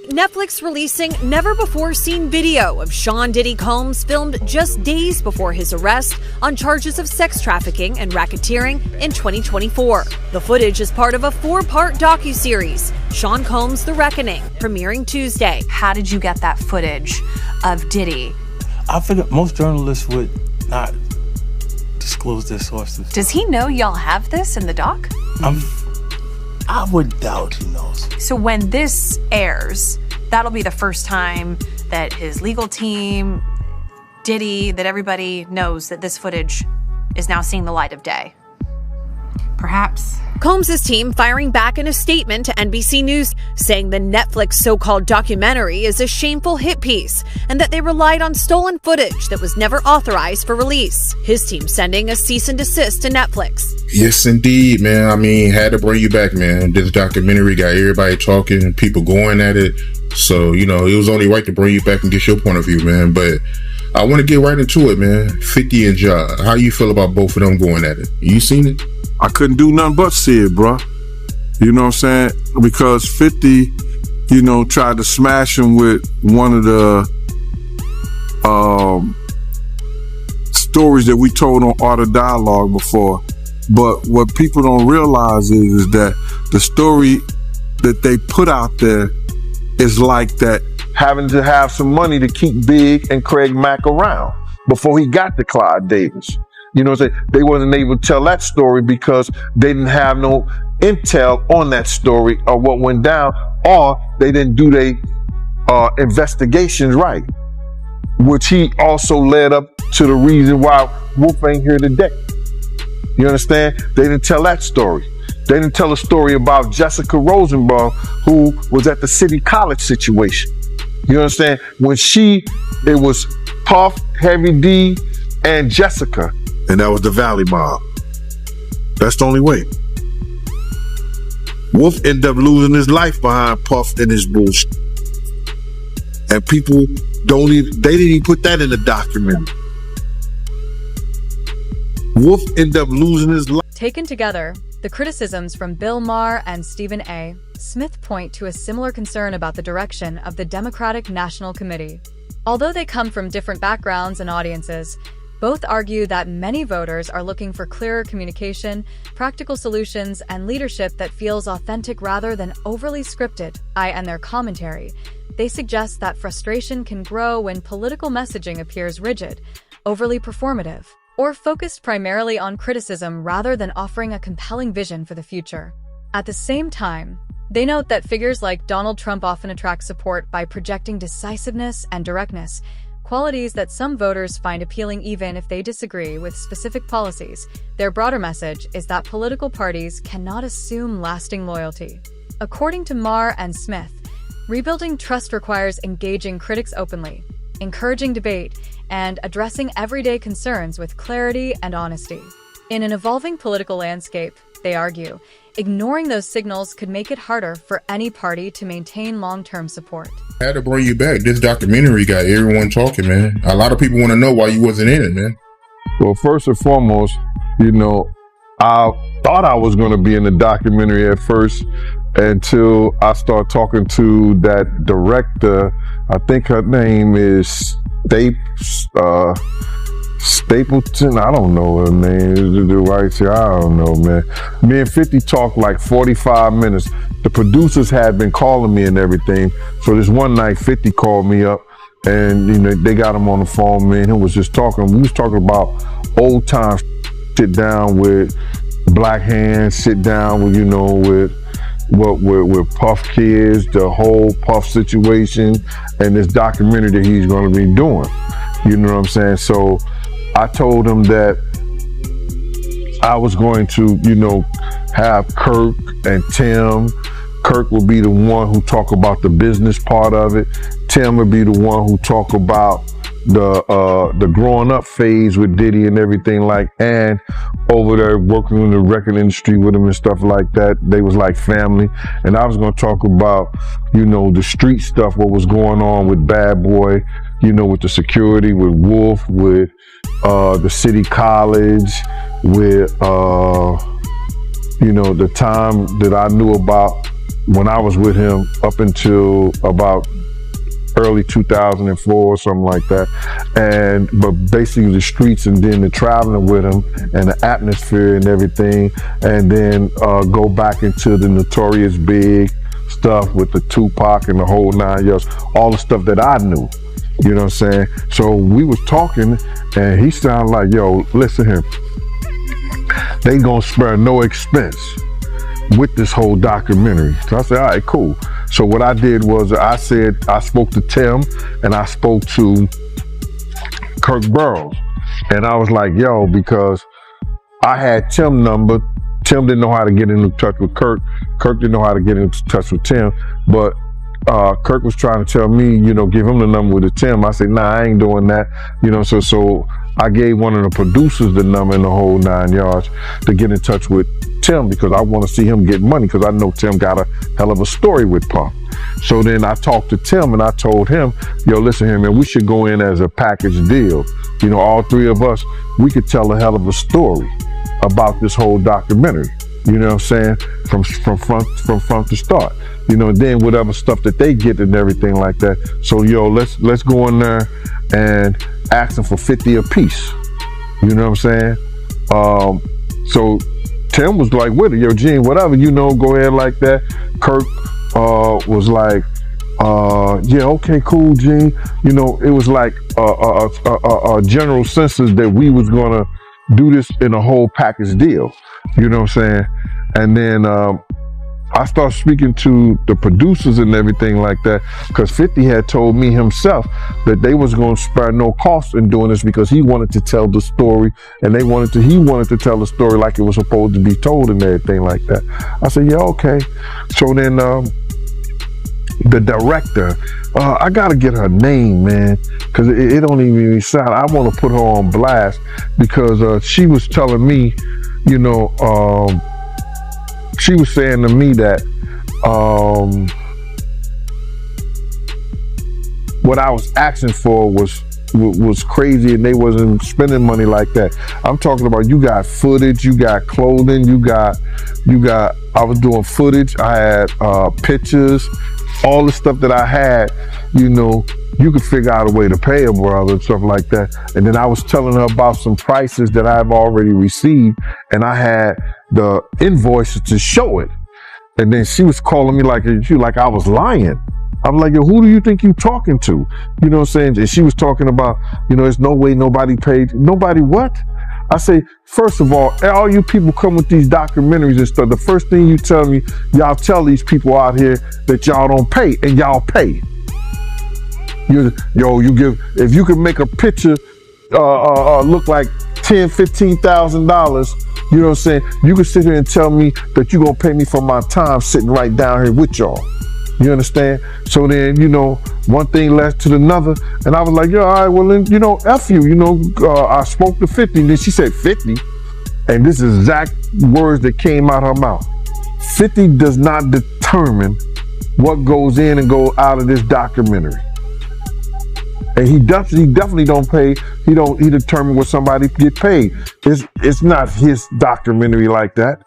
Netflix releasing never-before-seen video of Sean Diddy Combs filmed just days before his arrest on charges of sex trafficking and racketeering in 2024. The footage is part of a 4-part docuseries, Sean Combs: The Reckoning, premiering Tuesday. How did you get that footage of Diddy? I figured most journalists would not disclose their sources. Does he know y'all have this in the doc? I would doubt he knows. So when this airs, that'll be the first time that his legal team, Diddy, that everybody knows that this footage is now seeing the light of day. Perhaps. Combs' team firing back in a statement to NBC News, saying the Netflix so-called documentary is a shameful hit piece and that they relied on stolen footage that was never authorized for release. His team sending a cease and desist to Netflix. Yes, indeed, man. I mean, had to bring you back, man. This documentary got everybody talking and people going at it. So, it was only right to bring you back and get your point of view, man. But I want to get right into it, man. 50 and Ja. How you feel about both of them going at it? You seen it? I couldn't do nothing but see it, bro. You know what I'm saying? Because 50, tried to smash him with one of the stories that we told on Art of Dialogue before. But what people don't realize is that the story that they put out there is like that having to have some money to keep Big and Craig Mack around before he got to Clyde Davis. You know what I'm saying? They wasn't able to tell that story because they didn't have no intel on that story or what went down, or they didn't do their investigations right, which he also led up to the reason why Wolf ain't here today. You understand? They didn't tell that story. They didn't tell a story about Jessica Rosenbaum, who was at the City College situation. You understand? When it was Puff, Heavy D, and Jessica. And that was the Valley Mob. That's the only way. Wolf ended up losing his life behind Puff and his bullshit. And people they didn't even put that in the documentary. Wolf ended up losing his life. Taken together, the criticisms from Bill Maher and Stephen A. Smith point to a similar concern about the direction of the Democratic National Committee. Although they come from different backgrounds and audiences, both argue that many voters are looking for clearer communication, practical solutions, and leadership that feels authentic rather than overly scripted. And their commentary, they suggest that frustration can grow when political messaging appears rigid, overly performative, or focused primarily on criticism rather than offering a compelling vision for the future. At the same time, they note that figures like Donald Trump often attract support by projecting decisiveness and directness, qualities that some voters find appealing even if they disagree with specific policies. Their broader message is that political parties cannot assume lasting loyalty. According to Maher and Smith, rebuilding trust requires engaging critics openly, encouraging debate, and addressing everyday concerns with clarity and honesty. In an evolving political landscape, they argue, ignoring those signals could make it harder for any party to maintain long-term support. I had to bring you back. This documentary got everyone talking, man. A lot of people want to know why you wasn't in it, man. Well, first and foremost, I thought I was going to be in the documentary at first until I started talking to that director. I think her name is Stapleton, I don't know her name. I don't know, man. Me and 50 talked like 45 minutes. The producers had been calling me and everything. So this one night, 50 called me up and, they got him on the phone. Me and him was just talking. We was talking about old times, sit down with Black Hands, sit down with, with Puff Kids, the whole Puff situation, and this documentary that he's going to be doing. You know what I'm saying? So I told him that I was going to, have Kirk and Tim. Kirk would be the one who talk about the business part of it. Tim would be the one who talk about the growing up phase with Diddy and everything, and over there working in the record industry with him and stuff like that. They was like family. And I was going to talk about, the street stuff, what was going on with Bad Boy, with the security, with Wolf, with the City College, with the time that I knew about when I was with him up until about early 2004 or something like that. But basically the streets and then the traveling with him and the atmosphere and everything, and then go back into the Notorious Big stuff with the Tupac and the whole 9 yards, all the stuff that I knew. You know what I'm saying? So we was talking and he sounded like, yo, listen here, they gonna spare no expense with this whole documentary. So I said, all right, cool. So what I did was I spoke to Tim and I spoke to Kirk Burroughs. And I was like, yo, because I had Tim's number. Tim didn't know how to get in touch with Kirk. Kirk didn't know how to get in touch with Tim. But Kirk was trying to tell me, give him the number with the Tim. I said, nah, I ain't doing that. So I gave one of the producers the number in the whole 9 yards to get in touch with Tim, because I want to see him get money, because I know Tim got a hell of a story with Puff. So then I talked to Tim and I told him, yo, listen here, man, we should go in as a package deal. All three of us, we could tell a hell of a story about this whole documentary. You know what I'm saying? From front to start. And then whatever stuff that they get and everything like that. So let's go in there and ask them for 50 a piece. You know what I'm saying? So Tim was like, with it, yo, Gene, whatever, go ahead like that. Kirk was like, yeah, okay, cool, Gene. It was like a general census that we was gonna do this in a whole package deal. You know what I'm saying? And then I started speaking to the producers and everything like that, because 50 had told me himself that they was going to spare no cost in doing this, because he wanted to tell the story, and he wanted to tell the story like it was supposed to be told and everything like that. I said, yeah, okay. So then the director, I got to get her name, man, because it don't even sound, I want to put her on blast, because she was telling me, she was saying to me that what I was asking for was crazy, and they wasn't spending money like that. I'm talking about, you got footage, you got clothing, you got. I was doing footage. I had pictures, all the stuff that I had. You could figure out a way to pay a brother and stuff like that. And then I was telling her about some prices that I've already received, and I had the invoices to show it. And then she was calling me like I was lying. I'm like, yo, who do you think you talking to? You know what I'm saying? And she was talking about, there's no way nobody paid. Nobody what? I say, first of all you people come with these documentaries and stuff, the first thing you tell me, y'all tell these people out here that y'all don't pay, and y'all pay. If you can make a picture look like $10,000-$15,000, you know what I'm saying, you can sit here and tell me that you're gonna pay me for my time sitting right down here with y'all. You understand? So then, one thing led to another, and I was like, all right, well then, F you, I spoke to 50, and then she said 50, and this is exact words that came out her mouth. 50 does not determine what goes in and goes out of this documentary. And he definitely don't pay. He determine what somebody get paid. It's not his documentary like that.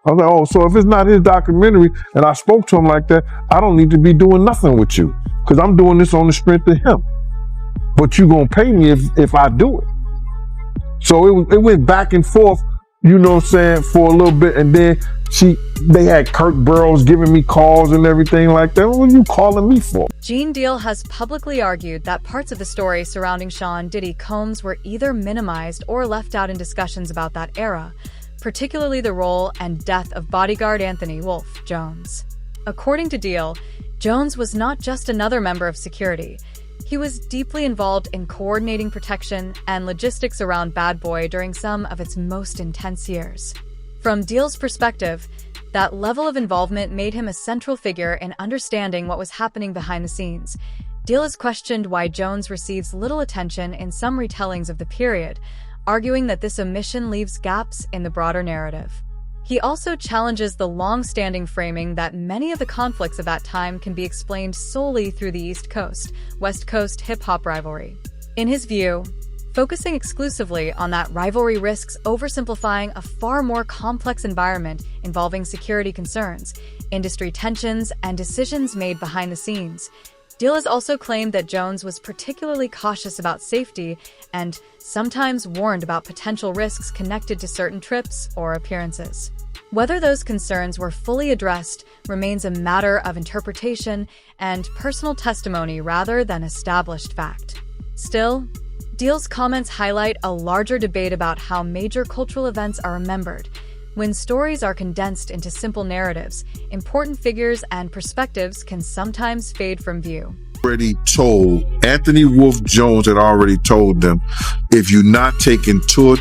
I was like, oh, so if it's not his documentary and I spoke to him like that, I don't need to be doing nothing with you, because I'm doing this on the strength of him. But you gonna pay me if I do it. So it went back and forth, you know what I'm saying, for a little bit, and then they had Kirk Burroughs giving me calls and everything like that. What are you calling me for? Gene Deal has publicly argued that parts of the story surrounding Sean Diddy Combs were either minimized or left out in discussions about that era, particularly the role and death of bodyguard Anthony Wolf Jones. According to Deal, Jones was not just another member of security. He was deeply involved in coordinating protection and logistics around Bad Boy during some of its most intense years. From Deal's perspective, that level of involvement made him a central figure in understanding what was happening behind the scenes. Deal has questioned why Jones receives little attention in some retellings of the period, arguing that this omission leaves gaps in the broader narrative. He also challenges the long-standing framing that many of the conflicts of that time can be explained solely through the East Coast, West Coast hip-hop rivalry. In his view, focusing exclusively on that rivalry risks oversimplifying a far more complex environment involving security concerns, industry tensions, and decisions made behind the scenes. Deal has also claimed that Jones was particularly cautious about safety and sometimes warned about potential risks connected to certain trips or appearances. Whether those concerns were fully addressed remains a matter of interpretation and personal testimony rather than established fact. Still, Deal's comments highlight a larger debate about how major cultural events are remembered. When stories are condensed into simple narratives, important figures and perspectives can sometimes fade from view. Anthony Wolf Jones had already told them, if you're not taking two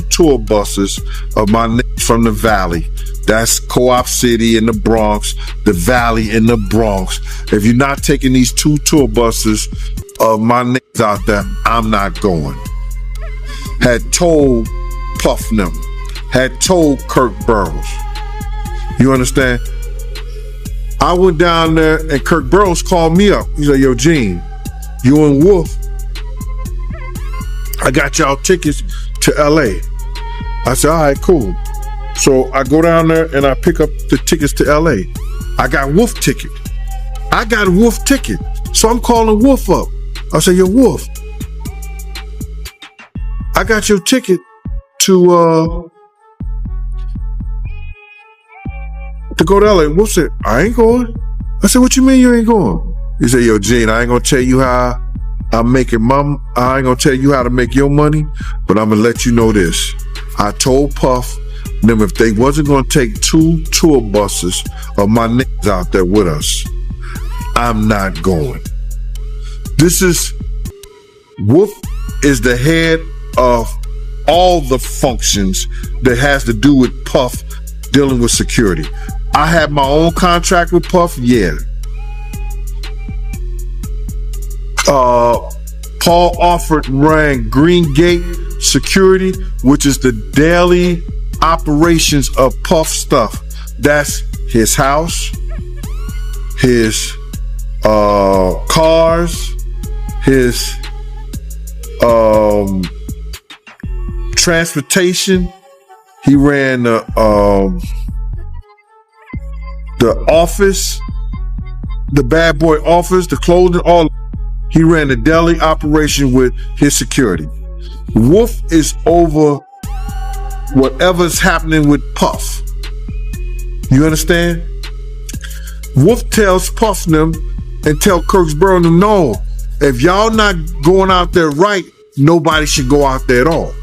tour buses of my niggas from the Valley, that's Co-op City in the Bronx, the Valley in the Bronx, if you're not taking these 2 tour buses of my niggas out there, I'm not going. Had told Puff them, had told Kirk Burrows. You understand? I went down there and Kirk Burrows called me up. He said, yo, Gene, you and Wolf, I got y'all tickets to LA. I said, all right, cool. So I go down there and I pick up the tickets to LA. I got Wolf ticket. I got a Wolf ticket. So I'm calling Wolf up. I said, yo, Wolf, I got your ticket to go to LA. Wolf said, I ain't going. I said, what you mean you ain't going? He said, yo, Gene, I ain't gonna tell you how I'm making I ain't gonna tell you how to make your money, but I'm gonna let you know this. I told Puff them if they wasn't gonna take 2 tour buses of my niggas out there with us, I'm not going. Wolf is the head of all the functions that has to do with Puff dealing with security. I have my own contract with Puff, yeah. Paul Alford ran Green Gate Security, which is the daily operations of Puff stuff. That's his house, his cars, his transportation. He ran the office, the bad boy office, the clothing, all. He ran the daily operation with his security. Wolf is over whatever's happening with Puff. You understand? Wolf tells Puff them and tell Kirksboro them, no, if y'all not going out there right, nobody should go out there at all.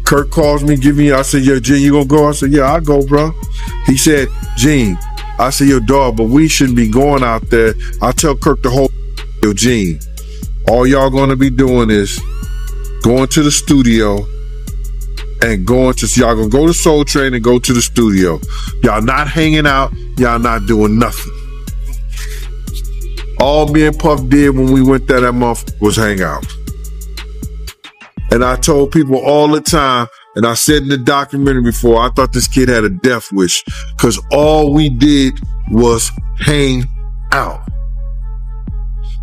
Kirk calls me, I said, yo, Gene, you gonna go? I said, yeah, I'll go, bro. He said, Gene, I said, yo, dog, but we shouldn't be going out there. I tell Kirk the whole, yo, Gene, all y'all gonna be doing is going to the studio and y'all gonna go to Soul Train and go to the studio. Y'all not hanging out, y'all not doing nothing. All me and Puff did when we went there that month was hang out. And I told people all the time, and I said in the documentary before, I thought this kid had a death wish because all we did was hang out.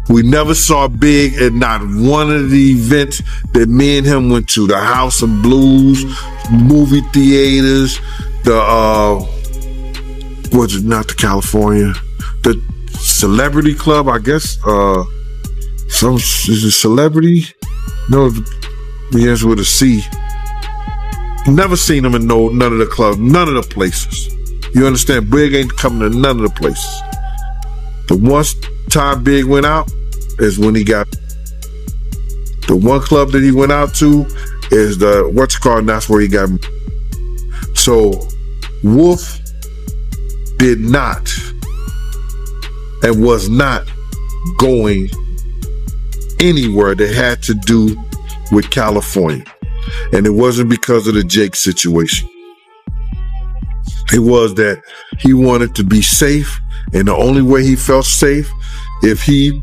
We never saw Big at not one of the events that me and him went to. The House of Blues, movie theaters, not the California, the Celebrity Club, I guess. Is it Celebrity? No, the answer with a C. Never seen him in none of the clubs, none of the places. You understand? Big ain't coming to none of the places. The one time Big went out is when he got. The one club that he went out to is and that's where he got. So Wolf did not and was not going anywhere that had to do with California. And it wasn't because of the Jake situation. It was that he wanted to be safe, and the only way he felt safe if he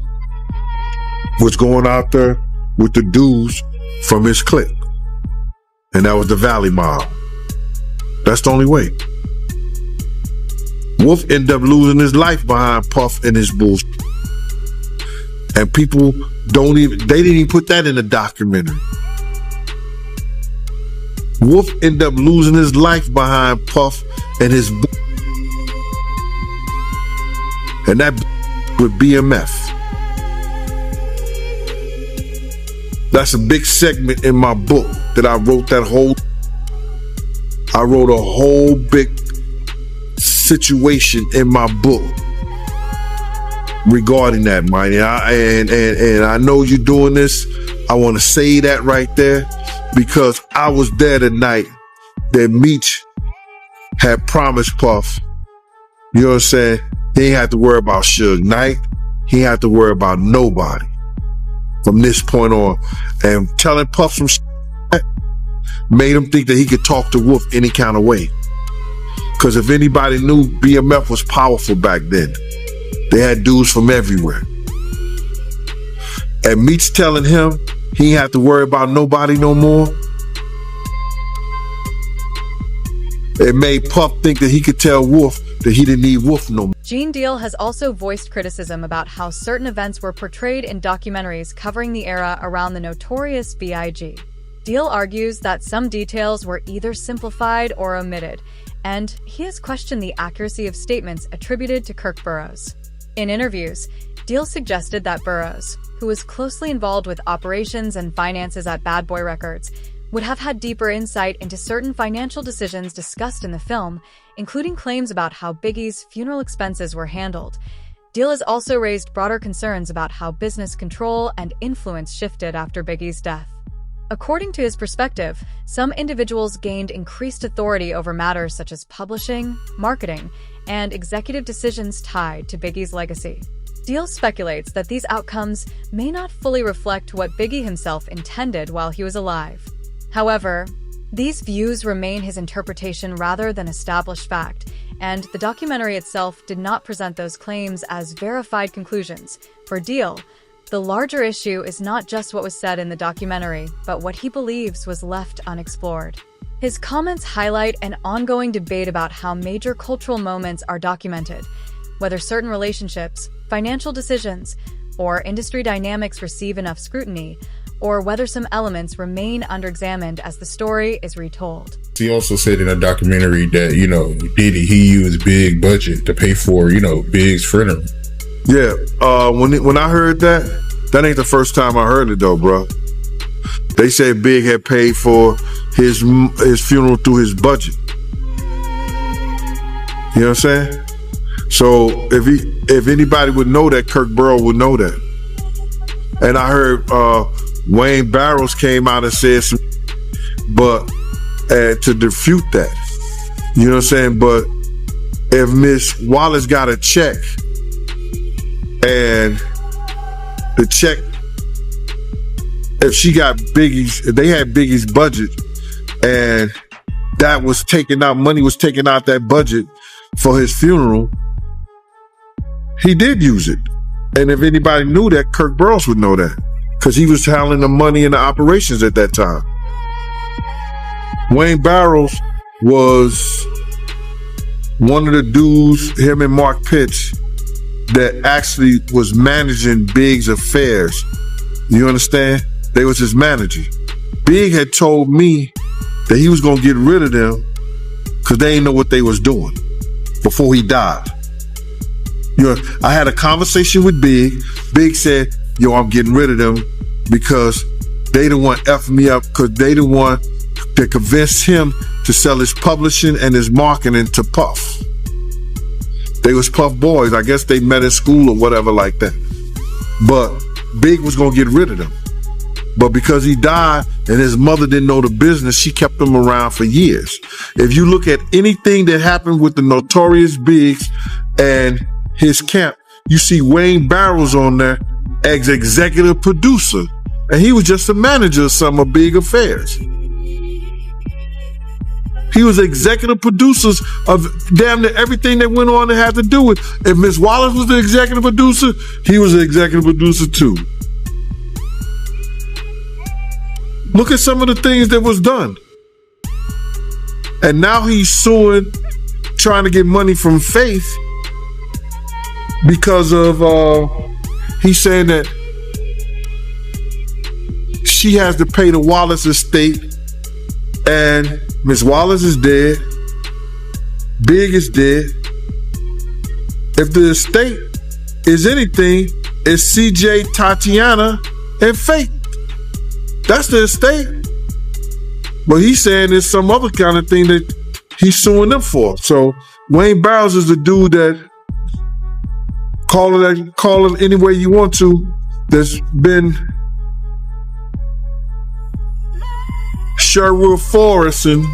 was going out there with the dudes from his clique. And that was the Valley Mob. That's the only way. Wolf ended up losing his life behind Puff and his bullshit. And people they didn't even put that in the documentary. Wolf ended up losing his life behind Puff and his and that with BMF. That's a big segment in my book that I wrote I wrote a whole big situation in my book regarding that, man. And I know you're doing this. I want to say that right there because I was there the night that Meech had promised Puff. You know what I'm saying? He ain't have to worry about Suge Knight. He ain't have to worry about nobody from this point on. And telling Puff some shit made him think that he could talk to Wolf any kind of way. Because if anybody knew, BMF was powerful back then. They had dudes from everywhere. And Meech telling him he ain't have to worry about nobody no more. It made Puff think that he could tell Wolf that he didn't need Wolf no more. Gene Deal has also voiced criticism about how certain events were portrayed in documentaries covering the era around the notorious B.I.G. Deal argues that some details were either simplified or omitted, and he has questioned the accuracy of statements attributed to Kirk Burroughs. In interviews, Deal suggested that Burroughs, who was closely involved with operations and finances at Bad Boy Records, would have had deeper insight into certain financial decisions discussed in the film, including claims about how Biggie's funeral expenses were handled. Deal has also raised broader concerns about how business control and influence shifted after Biggie's death. According to his perspective, some individuals gained increased authority over matters such as publishing, marketing, and executive decisions tied to Biggie's legacy. Deal speculates that these outcomes may not fully reflect what Biggie himself intended while he was alive. However, these views remain his interpretation rather than established fact, and the documentary itself did not present those claims as verified conclusions. For Deal, the larger issue is not just what was said in the documentary, but what he believes was left unexplored. His comments highlight an ongoing debate about how major cultural moments are documented, whether certain relationships, financial decisions, or industry dynamics receive enough scrutiny, or whether some elements remain underexamined as the story is retold. He also said in a documentary that, Diddy, he used big budget to pay for, Big's funeral. Yeah, when I heard that ain't the first time I heard it though, bro. They said Big had paid for his funeral through his budget. You know what I'm saying? So if anybody would know that, Kirk Burrow would know that. And I heard Wayne Barrows came out and said some, but to refute that. You know what I'm saying? But if Miss Wallace got a check, and the check, if she got Biggie's, if they had Biggie's budget, and that was taken out, money was taken out that budget for his funeral, he did use it. And if anybody knew that, Kirk Burroughs would know that, because he was handling the money and the operations at that time. Wayne Barrows was one of the dudes, him and Mark Pitts, that actually was managing Big's affairs. You understand? They was his manager. Big had told me that he was gonna get rid of them because they didn't know what they was doing before he died. I had a conversation with Big. Big said, I'm getting rid of them because they didn't want to F me up, because they didn't want to convince him to sell his publishing and his marketing to Puff. They was Puff boys. I guess they met in school or whatever like that. But Big was going to get rid of them. But because he died and his mother didn't know the business, she kept him around for years. If you look at anything that happened with the Notorious Biggs and his camp, you see Wayne Barrows on there as executive producer. And he was just a manager of some of Big affairs. He was executive producers of damn near everything that went on that had to do with. If Miss Wallace was the executive producer, he was the executive producer too. Look at some of the things that was done. And now he's suing, trying to get money from Faith because of, he's saying that she has to pay the Wallace estate, and Miss Wallace is dead. Big is dead. If the estate is anything, it's CJ, Tatiana, and Faith. That's the estate. But he's saying there's some other kind of thing that he's suing them for. So Wayne Barrows is the dude that, call it any way you want to, that's been Sherwood Forest, and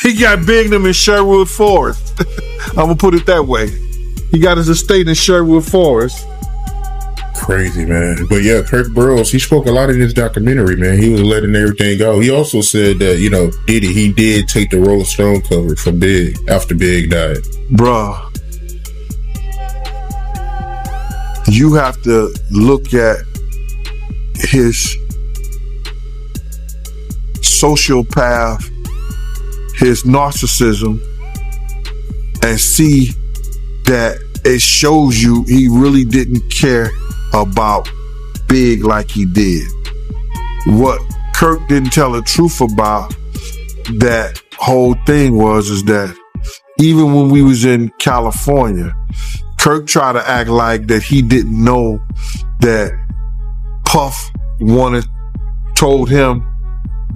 he got big them in Sherwood Forest. I'm gonna put it that way. He got his estate in Sherwood Forest. Crazy, man. But yeah, Kirk Burrows, he spoke a lot in his documentary, man. He was letting everything go. He also said that, he did take the Rolling Stone cover from Big after Big died. Bruh, you have to look at his sociopath, his narcissism, and see that it shows you he really didn't care about Big like he did. What Kirk didn't tell the truth about that whole thing is that even when we was in California, Kirk tried to act like that he didn't know that Puff told him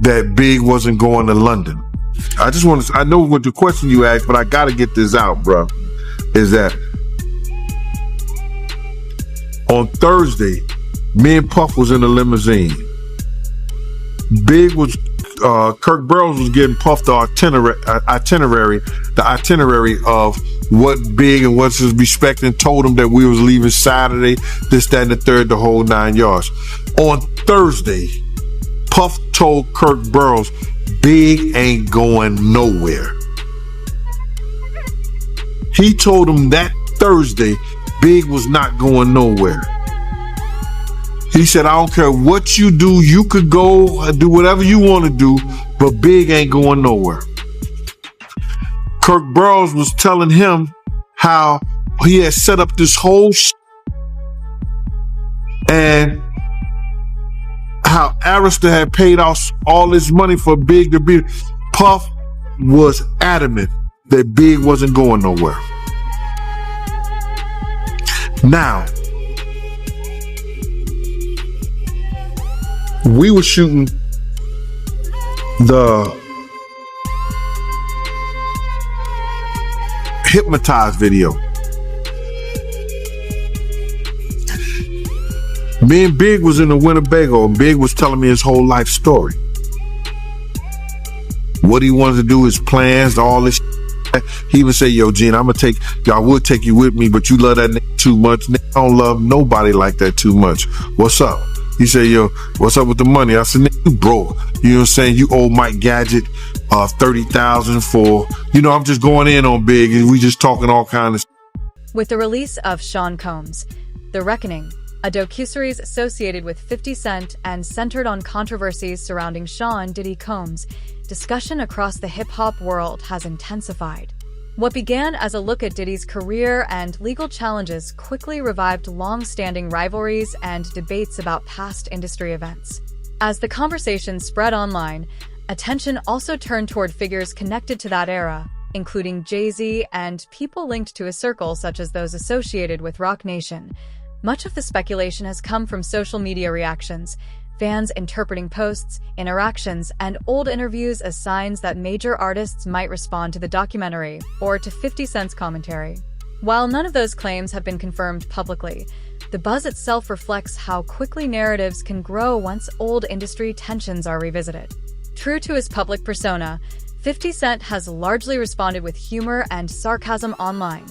that Big wasn't going to London. I know what the question you asked, but I gotta get this out, bro. Is that on Thursday, me and Puff was in a limousine. Kirk Burrows was getting Puff the itinerary of what Big and what's his respect, and told him that we was leaving Saturday, this, that, and the third, the whole 9 yards. On Thursday, Puff told Kirk Burrows, Big ain't going nowhere. He told him that Thursday, Big was not going nowhere. He said, I don't care what you do, you could go do whatever you want to do, but Big ain't going nowhere. Kirk Burrows was telling him how he had set up this whole and how Arista had paid off all this money for Big to be. Puff was adamant that Big wasn't going nowhere. Now, we were shooting the Hypnotized video. Me and Big was in the Winnebago, and Big was telling me his whole life story. What he wanted to do, his plans, all this. He even say, yo, Gene, I would take you with me, but you love that nigga too much. Nigga, I don't love nobody like that too much. What's up? He said, yo, what's up with the money? I said, nigga, you broke. You know what I'm saying? You owe Mike Gadget $30,000 for, I'm just going in on Big, and we just talking all kind of. With the release of Sean Combs' The Reckoning, a docuseries associated with 50 Cent and centered on controversies surrounding Sean Diddy Combs, discussion across the hip-hop world has intensified. What began as a look at Diddy's career and legal challenges quickly revived long-standing rivalries and debates about past industry events. As the conversation spread online, attention also turned toward figures connected to that era, including Jay-Z and people linked to a circle such as those associated with Roc Nation. Much of the speculation has come from social media reactions, fans interpreting posts, interactions, and old interviews as signs that major artists might respond to the documentary or to 50 Cent's commentary. While none of those claims have been confirmed publicly, the buzz itself reflects how quickly narratives can grow once old industry tensions are revisited. True to his public persona, 50 Cent has largely responded with humor and sarcasm online,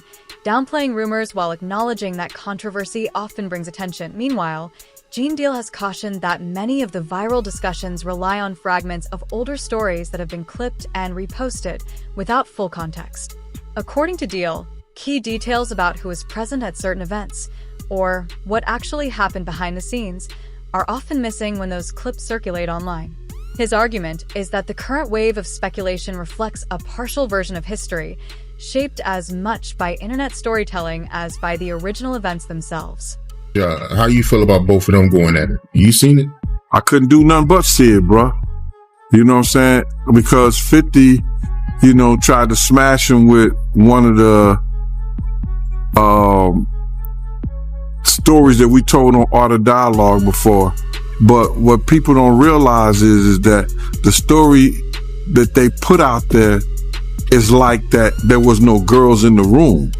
downplaying rumors while acknowledging that controversy often brings attention. Meanwhile, Gene Deal has cautioned that many of the viral discussions rely on fragments of older stories that have been clipped and reposted without full context. According to Deal, key details about who was present at certain events, or what actually happened behind the scenes, are often missing when those clips circulate online. His argument is that the current wave of speculation reflects a partial version of history, shaped as much by internet storytelling as by the original events themselves. Yeah, how you feel about both of them going at it? You seen it? I couldn't do nothing but see it, bro. You know what I'm saying? Because 50, tried to smash him with one of the stories that we told on Art of Dialogue before. But what people don't realize is that the story that they put out there is like that there was no girls in the room.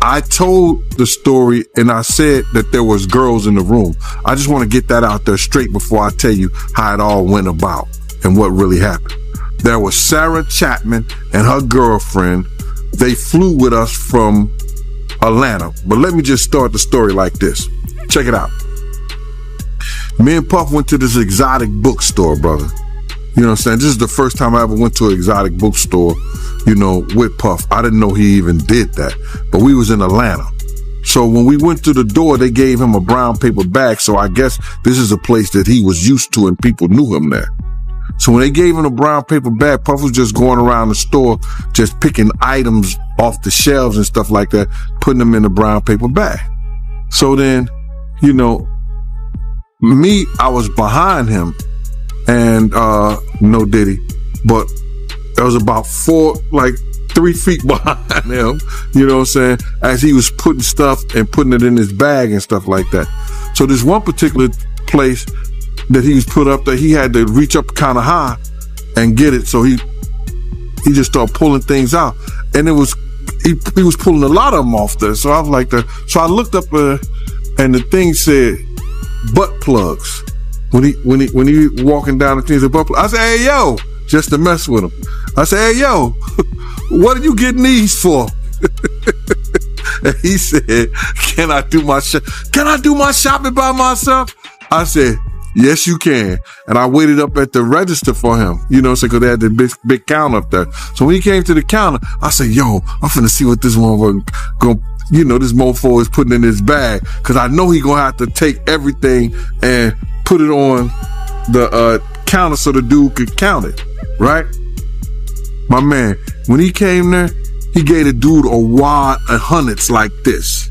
I told the story and I said that there was girls in the room. I just want to get that out there straight before I tell you how it all went about and what really happened. There was Sarah Chapman and her girlfriend. They flew with us from Atlanta. But let me just start the story like this. Check it out. Me and Puff went to this exotic bookstore, brother. You know what I'm saying? This is the first time I ever went to an exotic bookstore, with Puff. I didn't know he even did that. But we was in Atlanta. So when we went through the door, they gave him a brown paper bag. So I guess this is a place that he was used to and people knew him there. So when they gave him a brown paper bag, Puff was just going around the store, just picking items off the shelves and stuff like that, putting them in the brown paper bag. So then, I was behind him and, no Diddy, but I was about 3 feet behind him, you know what I'm saying, as he was putting stuff and putting it in his bag and stuff like that. So this one particular place that he was put up there, he had to reach up kind of high and get it. So he just started pulling things out, and he was pulling a lot of them off there. So I was like so I looked up and the thing said butt plugs. When he walking down the thing, said butt plugs. I said, hey yo, just to mess with him. I said, hey yo, what are you getting these for? And he said, can I do my shopping by myself? I said, yes, you can. And I waited up at the register for him, because they had the big counter up there. So when he came to the counter, I said, yo, I'm finna see what this one this mofo is putting in his bag. Cause I know he gonna have to take everything and put it on the counter so the dude could count it, right? My man, when he came there, he gave the dude a wad of hundreds like this.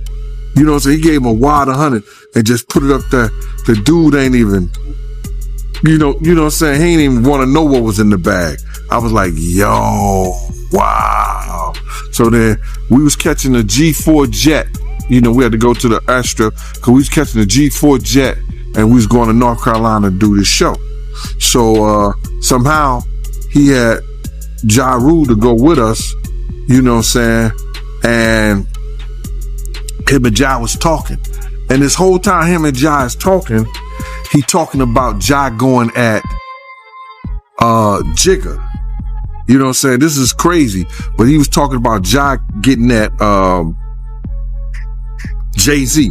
So he gave him a wad of hundred and just put it up there. The dude ain't even, what I'm saying? He ain't even want to know what was in the bag. I was like, yo, wow. So then we was catching a G4 jet. We had to go to the Astra because we was catching a G4 jet and we was going to North Carolina to do this show. So somehow he had Ja Rule to go with us, you know what I'm saying? And him and Ja was talking. And this whole time him and Ja is talking, he talking about Ja going at Jigga. You know what I'm saying? This is crazy. But he was talking about Ja getting at Jay-Z.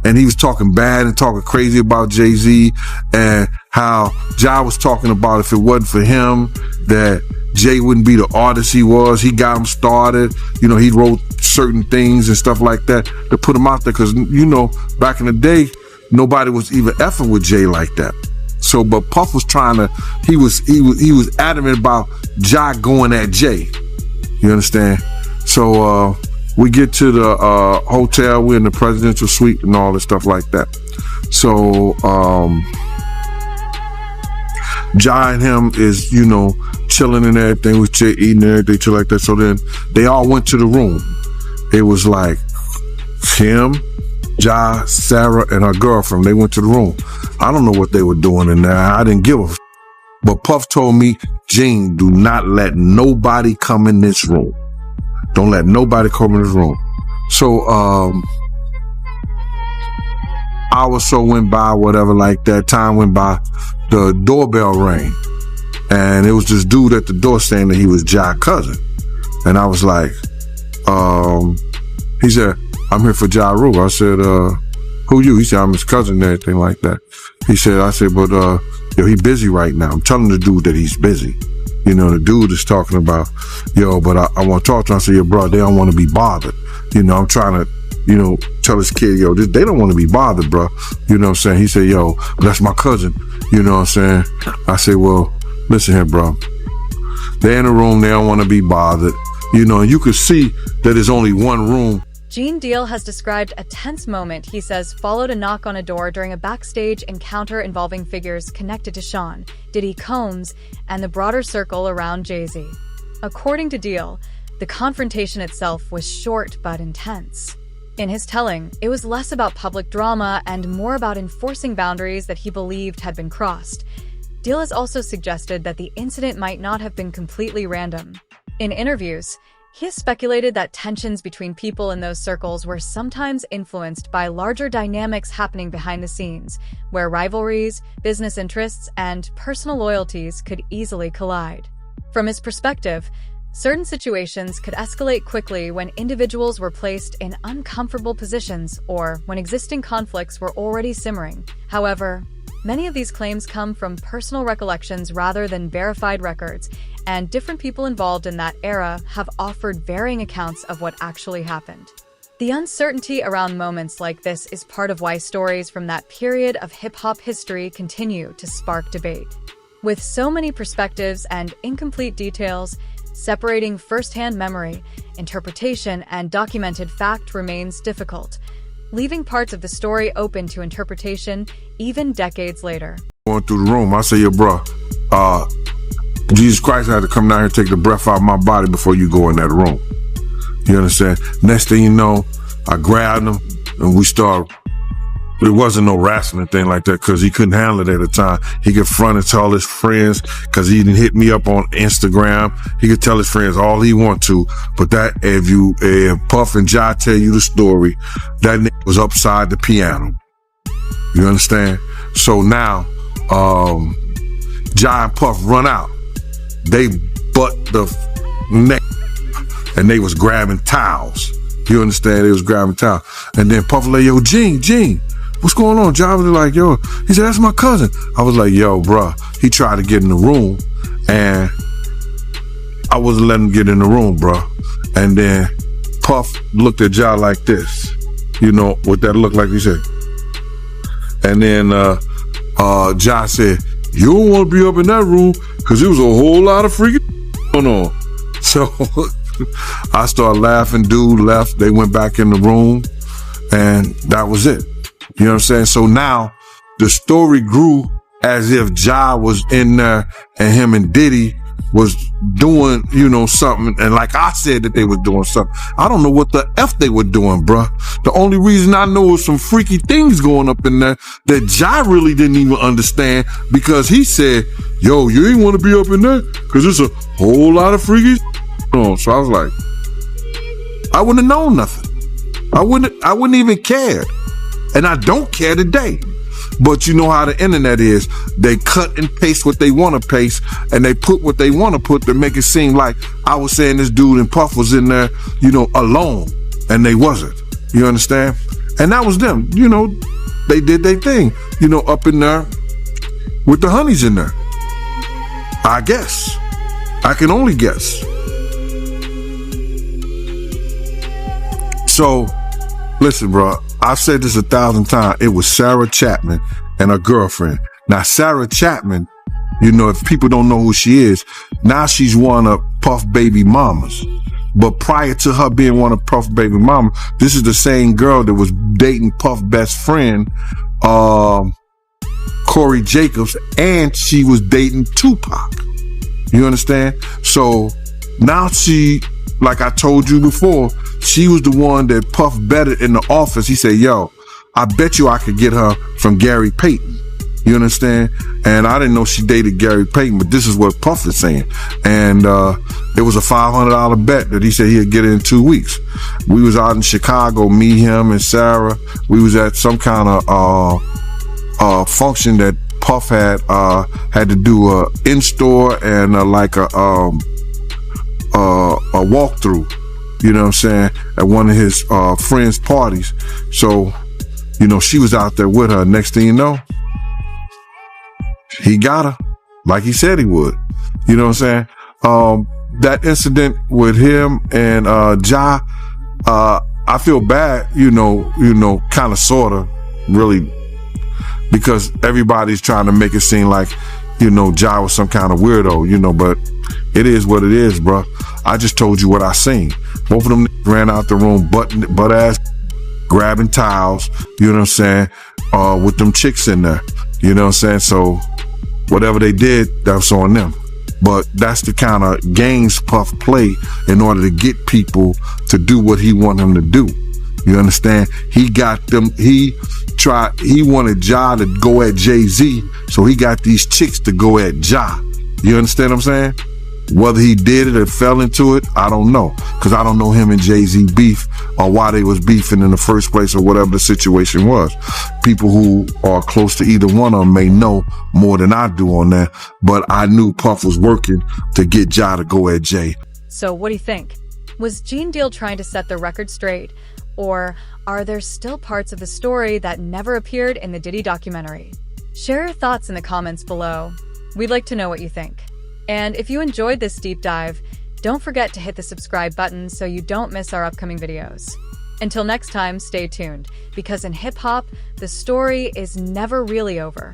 And he was talking bad and talking crazy about Jay-Z, and how Ja was talking about if it wasn't for him, that Jay wouldn't be the artist he was. He got him started. He wrote certain things and stuff like that to put him out there. Cause back in the day, nobody was even effing with Jay like that. So, but Puff was he was adamant about Ja going at Jay. You understand? So, we get to the hotel. We're in the presidential suite and all this stuff like that. So Ja and him is, chilling and everything with Jay, eating and everything, shit like that. So then they all went to the room. It was like him, Ja, Sarah, and her girlfriend. They went to the room. I don't know what they were doing in there. I didn't give a f. But Puff told me, Gene, do not let nobody come in this room. Don't let nobody come in this room. So, hours so went by, whatever like that. Time went by. The doorbell rang. And it was this dude at the door saying that he was Ja's cousin. And I was like, he said, I'm here for Ja Rule. I said, who you? He said, I'm his cousin and everything like that. I said, but, he busy right now. I'm telling the dude that he's busy. The dude is talking about, but I want to talk to him. I said, bro, they don't want to be bothered. I'm trying to, tell this kid, they don't want to be bothered, bro. You know what I'm saying? He said, that's my cousin. You know what I'm saying? I said, well, listen here, bro. They're in a room. They don't want to be bothered. And you could see that there's only one room Gene Deal has described a tense moment he says followed a knock on a door during a backstage encounter involving figures connected to Sean, Diddy Combs, and the broader circle around Jay-Z. According to Deal, the confrontation itself was short but intense. In his telling, it was less about public drama and more about enforcing boundaries that he believed had been crossed. Deal has also suggested that the incident might not have been completely random. In interviews, he has speculated that tensions between people in those circles were sometimes influenced by larger dynamics happening behind the scenes, where rivalries, business interests, and personal loyalties could easily collide. From his perspective, certain situations could escalate quickly when individuals were placed in uncomfortable positions or when existing conflicts were already simmering. However, many of these claims come from personal recollections rather than verified records, and different people involved in that era have offered varying accounts of what actually happened. The uncertainty around moments like this is part of why stories from that period of hip-hop history continue to spark debate. With so many perspectives and incomplete details, separating first-hand memory, interpretation, and documented fact remains difficult, leaving parts of the story open to interpretation even decades later. Going through the room, I say, yo, bro, Jesus Christ had to come down here and take the breath out of my body before you go in that room. You understand? Next thing you know, I grabbed him and we started. It wasn't no wrestling thing like that because he couldn't handle it at the time. He could front and tell his friends because he didn't hit me up on Instagram. He could tell his friends all he want to. But that, if Puff and Jai tell you the story, that nigga was upside the piano. You understand? So now, Jai and Puff run out. They butt the neck and they was grabbing towels. You understand? They was grabbing towels. And then Puff was like, yo, Gene, what's going on? Jai was like, yo, he said, that's my cousin. I was like, yo, bruh. He tried to get in the room and I wasn't letting him get in the room, bruh. And then Puff looked at Jai like this, you know, what that looked like, he said. And then Jai said, you don't want to be up in that room because there was a whole lot of freaking going on. So I started laughing, dude left, they went back in the room and that was it. You know what I'm saying? So now the story grew as if Jai was in there and him and Diddy was doing, you know, something. And like I said that they was doing something. I don't know what the F they were doing, bruh. The only reason I know was some freaky things going up in there that Jai really didn't even understand because he said, yo, you ain't want to be up in there because there's a whole lot of freaky on. So I was like, I wouldn't have known nothing. I wouldn't even care. And I don't care today. But you know how the internet is. They cut and paste what they want to paste and they put what they want to put to make it seem like I was saying this dude and Puff was in there, you know, alone. And they wasn't. You understand? And that was them. You know, they did their thing, you know, up in there with the honeys in there. I guess. I can only guess. So, listen, bro. I've said this 1,000 times. It was Sarah Chapman and her girlfriend. Now, Sarah Chapman, you know, if people don't know who she is, now she's one of Puff baby mamas. But prior to her being one of Puff baby mama, this is the same girl that was dating Puff best friend, Corey Jacobs, and she was dating Tupac. You understand? So now she, like I told you before, she was the one that Puff betted in the office. He said, yo, I bet you I could get her from Gary Payton. You understand? And I didn't know she dated Gary Payton, but this is what Puff is saying. And it was a $500 bet that he said he'd get it in 2 weeks. We was out in Chicago, me, him, and Sarah. We was at some kind of function that Puff had to do a in-store and like a walkthrough. You know what I'm saying? At one of his friends' parties. So, you know, she was out there with her. Next thing you know, he got her like he said he would. You know what I'm saying? That incident with him and Jai, I feel bad, you know, kind of, sort of, really, because everybody's trying to make it seem like, you know, Jai was some kind of weirdo, you know, but It is what it is, bro. I just told you what I seen. Both of them ran out the room, butt ass, grabbing towels, you know what I'm saying, with them chicks in there, you know what I'm saying? So whatever they did, that's on them. But that's the kind of games Puff play in order to get people to do what he want them to do. You understand? He got them, he wanted Ja to go at Jay-Z, so he got these chicks to go at Ja. You understand what I'm saying? Whether he did it or fell into it, I don't know. Because I don't know him and Jay-Z beef or why they was beefing in the first place or whatever the situation was. People who are close to either one of them may know more than I do on that. But I knew Puff was working to get Ja to go at Jay. So what do you think? Was Gene Deal trying to set the record straight? Or are there still parts of the story that never appeared in the Diddy documentary? Share your thoughts in the comments below. We'd like to know what you think. And if you enjoyed this deep dive, don't forget to hit the subscribe button so you don't miss our upcoming videos. Until next time, stay tuned, because in hip-hop, the story is never really over.